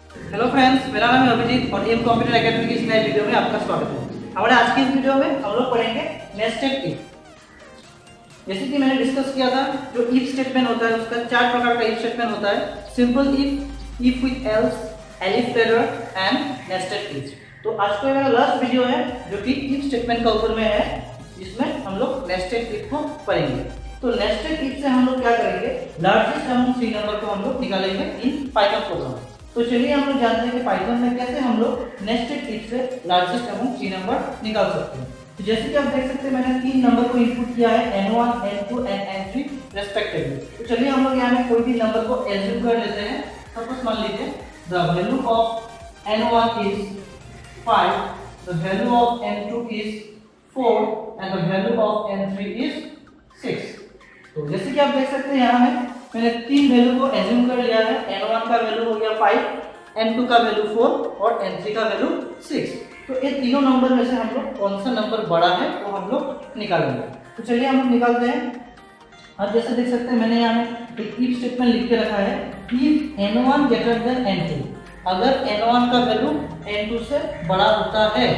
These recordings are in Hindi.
हेलो फ्रेंड्स, मेरा नाम है अभिजीत और एम कंप्यूटर एकेडमी की इस नए वीडियो में आपका स्वागत है। हमारे आज की इस वीडियो में हम लोग पढ़ेंगे नेस्टेड इफ। जैसे कि मैंने डिस्कस किया था, जो इफ स्टेटमेंट होता है उसका 4 प्रकार का इफ स्टेटमेंट होता है: simple if with else, elif ladder and nested if. तो आज का मेरा लास्ट वीडियो है जो कि इफ स्टेटमेंट का ऊपर में है, जिसमें हम लोग नेस्टेड इफ को पढ़ेंगे। तो नेस्टेड इफ से हम लोग क्या करेंगे, लार्जेस्ट अमंग 3 नंबर को हम लोग निकालेंगे इन पाइथन प्रोग्राम। तो चलिए हम लोग जानते हैं कि पाइथन में कैसे हम लोग नेस्टेड इफ से लार्जेस्ट अमंग 3 नंबर निकाल सकते हैं। तो जैसे कि आप देख सकते हैं, मैंने 3 नंबर को इनपुट किया है, n1, n2 and n3 respectively. तो चलिए हम लोग यहाँ में कोई भी नंबर को एज्यूम कर लेते हैं। सपोज मान लीजिए the value of n1 is 5, the value of n2 is 4 and the value of n3 is 6। तो जैसे कि आप देख सकते हैं, यहाँ में मैंने 3 वैल्यू को एज्यूम कर लिया है। n1 का वैल्यू हो गया 5, n2 का वैल्यू 4 और n3 का वैल्यू 6। तो ये तीनों नंबर में से हम लोग कौन सा नंबर बड़ा है वो हम लोग निकालेंगे। तो चलिए हम लोग निकालते हैं। अब जैसे देख सकते हैं, मैंने यहाँ में एक इफ स्टेटमेंट लिख के रखा है, if n1 greater than n2। अगर n1 का वैल्यू n2 से बड़ा होता है,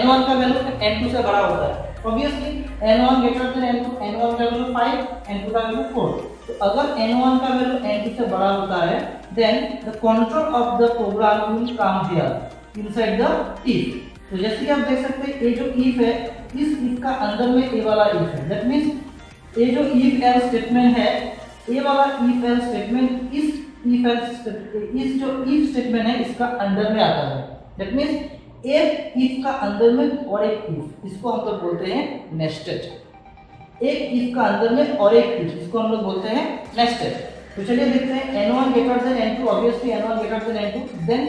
n1 का वैल्यू n2 से बड़ा होता है, obviously n1 greater than n2, n1 का वैल्यू 5, n2 का वैल्यू 4। तो अगर n1 का वैल्यू n2 से बड़ा होता है, then the control of the program will come here inside the if. तो जैसे कि आप देख सकते हैं, ये जो इफ है, इस इफ का अंदर में ये वाला इफ है। दैट मींस ये जो इफ एल्स स्टेटमेंट है, ये वाला इफ एल्स स्टेटमेंट इस जो इफ स्टेटमेंट है इसका अंदर में आता है। दैट मींस एक इफ का अंदर में और एक इफ, इसको हम लोग बोलते हैं नेस्टेड। एक इफ का अंदर में और एक इफ, इसको हम लोग बोलते हैं नेस्टेड। तो चलिए देखते हैं, n1 greater than n2, obviously n1 greater than n2, then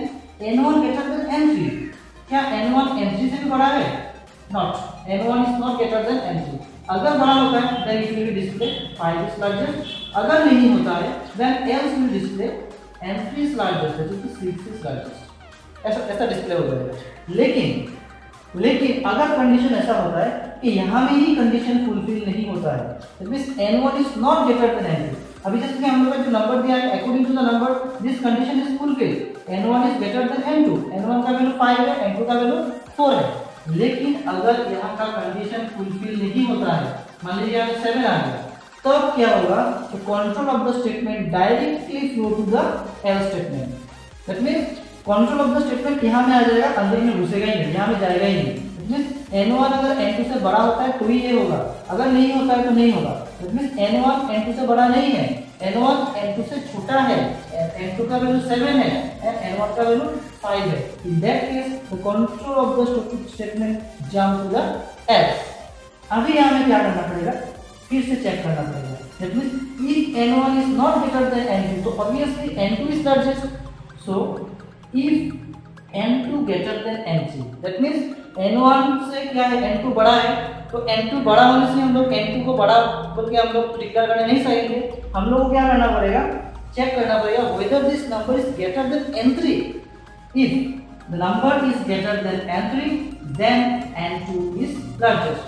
n1 greater than n3। क्या n1 n3 से भी बड़ा है? Not, n1 is not greater than n3। अगर बड़ा होता है then it will display 5 is largest, अगर नहीं होता है then else will display n3 is largest, that is 6 is largest. ऐसा डिस्प्ले हो जाएगा। लेकिन अगर कंडीशन ऐसा होता है कि यहाँ में ही कंडीशन फुलफिल नहीं होता है, that means n1 is not greater than n2। अभी जैसे कि हम लोग का जो नंबर दिया है, according to the number this condition is fulfilled, n1 is greater than n2, n1 का वैल्यू 5 है, n2 का वैल्यू 4 है। लेकिन अगर यहाँ का कंडीशन फुलफिल नहीं होता है, मान लीजिए यहाँ 7 आ गया, तब क्या होगा, तो control of the statement directly flow to the else statement. That means control of the statement यहाँ में आ जाएगा, अंदर में घुसेगा ही नहीं, यहाँ में जाएगा ही नहीं। n1 अगर n2 से बड़ा होता है तो ही ये होगा, अगर नहीं होता है तो नहीं होगा। n1 n2 से बड़ा नहीं है, n1 n2 से छोटा है, n2 का वैल्यू 7 है एंड n1 का वैल्यू 5 है। In that case the control of the statement jump to the else. अभी यहाँ में क्या करना पड़ेगा, फिर से चेक करना पड़ेगा। That means if n1 is not greater than n2, तो obviously n2 is largest. So if n2 greater than n3, that means n1 से क्या है, n2 बड़ा है, तो n2 बड़ा होने से हम लोग n2 को बड़ा बोल के हम लोग डिक्लेयर करने नहीं सकेंगे। हम लोग को क्या करना पड़ेगा, चेक करना पड़ेगा whether this number is greater than n3। if the number is greater than n3, then n2 is largest,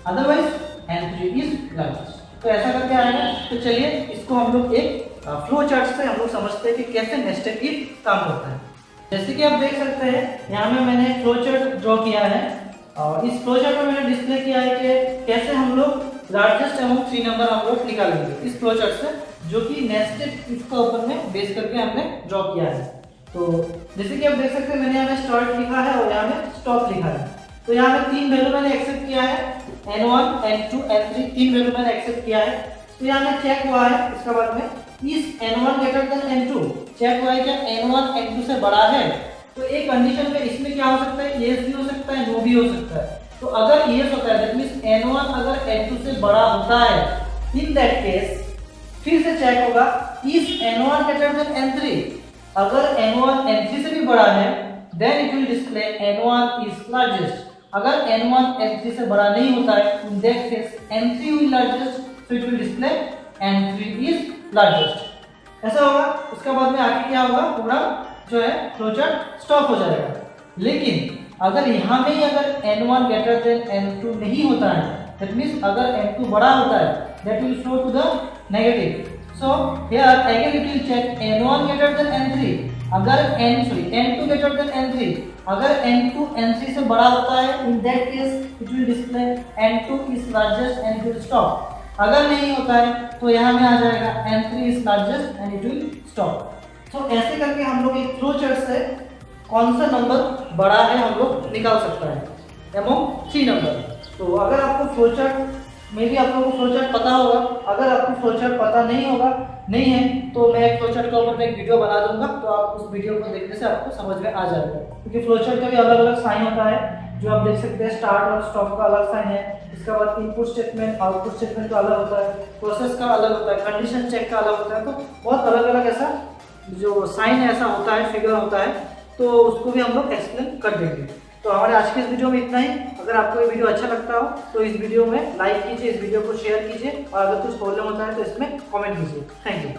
otherwise n3 is largest। तो ऐसा करके आएगा। तो चलिए इसको हम लोग एक फ्लो चार्ट से हम लोग समझते हैं कि कैसे नेस्टेड इफ काम करता है। जैसे कि आप देख सकते हैं, यहाँ में मैंने फ्लो चार्ट ड्रॉ किया है और इस फ्लो चार्ट में मैंने डिस्प्ले किया है कि कैसे हम लोग लार्जेस्ट अमंग 3 नंबर हम लोग निकालेंगे इस फ्लो चार्ट से, जो कि नेस्टेड इफ का ऊपर में बेस करके हमने ड्रॉ किया है। तो जैसे कि आप देख सकते हैं, मैंने यहाँ में स्टार्ट लिखा है और यहाँ में स्टॉप लिखा है। तो यहाँ में 3 वैल्यू मैंने एक्सेप्ट किया है, n1, n2, n3, 3 वैल्यू मैंने एक्सेप्ट किया है। तो यहाँ में चेक हुआ है, इसके बाद में इस n1 greater than n2 check हुआ है क्या n1 n2 से बड़ा है। तो एक कंडीशन में इसमें क्या हो सकता है, yes भी हो सकता है, no भी हो सकता है। तो अगर yes होता है, दैट मींस n1 अगर n2 से बड़ा होता है, इन दैट केस फिर से चेक होगा इस n1 ग्रेटर देन n3। अगर n1 n3 से भी बड़ा है, then it will display n1 is largest. अगर n1 n3 से बड़ा नहीं होता है, in that case n3 will largest, so it will display n3 is largest. ऐसा होगा। उसके बाद में आगे क्या होगा, पूरा जो है फ्लो चार्ट स्टॉप हो जाएगा। लेकिन अगर यहाँ में ही अगर n1 ग्रेटर देन n2 नहीं होता है, दैट मींस अगर n2 बड़ा होता है, that will flow to the negative. So here again it will check n1 greater than n3. अगर n2 greater than n3, अगर n2 n3 से बड़ा होता है, in that case it will display n2 is largest and it will stop. अगर नहीं होता है तो यहाँ में आ जाएगा n3 is largest and it will stop. So ऐसे करके हम लोग एक फ्लो चार्ट से कौन सा नंबर बड़ा है हम लोग निकाल सकता है among 3 नंबर. तो अगर आपको फ्लो चार्ट में भी आप लोगों को फ्लो चार्ट पता होगा, अगर आपको फ्लो चार्ट पता नहीं है तो मैं एक फ्लो चार्ट के ऊपर एक वीडियो बना दूंगा, तो आप उस वीडियो को देखने से आपको समझ में आ जाएगा. क्योंकि फ्लो चार्ट का भी अलग अलग साइन होता है, जो आप देख सकते हैं स्टार्ट और स्टॉप का अलग साइन है, इसके बाद इनपुट स्टेटमेंट आउटपुट स्टेटमेंट का अलग होता है, प्रोसेस का अलग होता है, कंडीशन चेक का अलग होता है. तो बहुत अलग अलग ऐसा जो साइन ऐसा होता है, फिगर होता है, तो उसको भी हम लोग एक्सप्लेन कर देंगे. तो हमारे आज के इस वीडियो में इतना ही. अगर आपको ये वीडियो अच्छा लगता हो तो इस वीडियो में लाइक कीजिए, इस वीडियो को शेयर कीजिए, और अगर कुछ प्रॉब्लम होता है तो इसमें कमेंट कीजिए. Thank you.